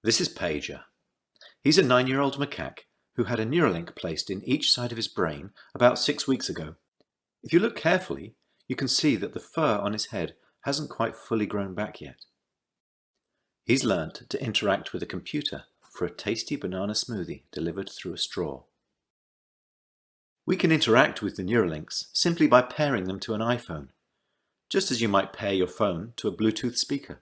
This is Pager. He's a 9-year-old macaque who had a Neuralink placed in each side of his brain about 6 weeks ago. If you look carefully, you can see that the fur on his head hasn't quite fully grown back yet. He's learned to interact with a computer for a tasty banana smoothie delivered through a straw. We can interact with the Neuralinks simply by pairing them to an iPhone, just as you might pair your phone to a Bluetooth speaker.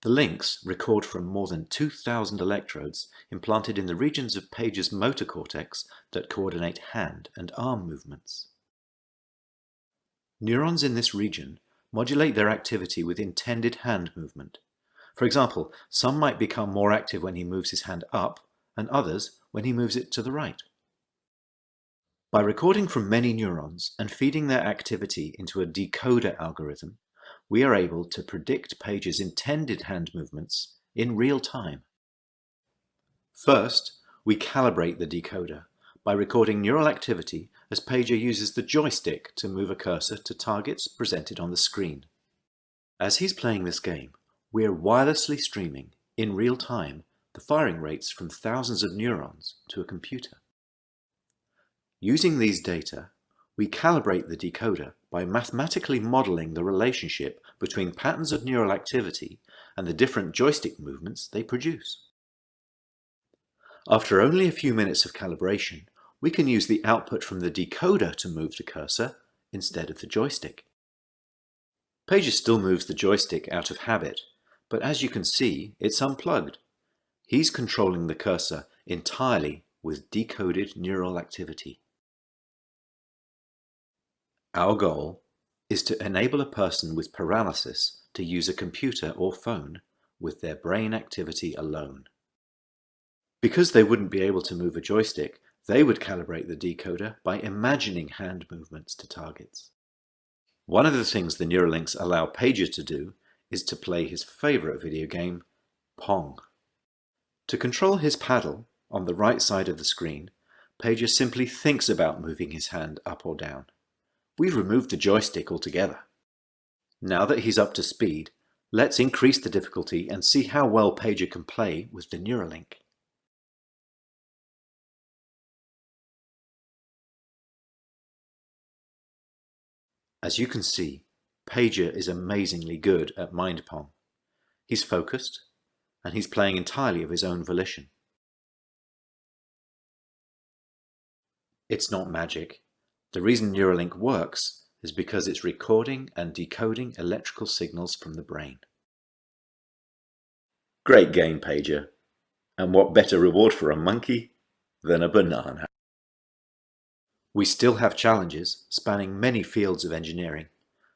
The links record from more than 2,000 electrodes implanted in the regions of Pager's motor cortex that coordinate hand and arm movements. Neurons in this region modulate their activity with intended hand movement. For example, some might become more active when he moves his hand up, and others when he moves it to the right. By recording from many neurons and feeding their activity into a decoder algorithm, we are able to predict Pager's intended hand movements in real time. First, we calibrate the decoder by recording neural activity as Pager uses the joystick to move a cursor to targets presented on the screen. As he's playing this game, we're wirelessly streaming, in real time, the firing rates from thousands of neurons to a computer. Using these data, we calibrate the decoder by mathematically modeling the relationship between patterns of neural activity and the different joystick movements they produce. After only a few minutes of calibration, we can use the output from the decoder to move the cursor instead of the joystick. Pager still moves the joystick out of habit, but as you can see, it's unplugged. He's controlling the cursor entirely with decoded neural activity. Our goal is to enable a person with paralysis to use a computer or phone with their brain activity alone. Because they wouldn't be able to move a joystick, they would calibrate the decoder by imagining hand movements to targets. One of the things the Neuralinks allow Pager to do is to play his favorite video game, Pong. To control his paddle on the right side of the screen, Pager simply thinks about moving his hand up or down. We've removed the joystick altogether. Now that he's up to speed, let's increase the difficulty and see how well Pager can play with the Neuralink. As you can see, Pager is amazingly good at MindPong. He's focused, and he's playing entirely of his own volition. It's not magic. The reason Neuralink works is because it's recording and decoding electrical signals from the brain. Great game, Pager. And what better reward for a monkey than a banana? We still have challenges spanning many fields of engineering,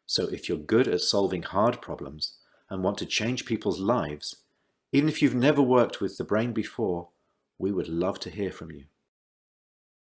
so if you're good at solving hard problems and want to change people's lives, even if you've never worked with the brain before, we would love to hear from you.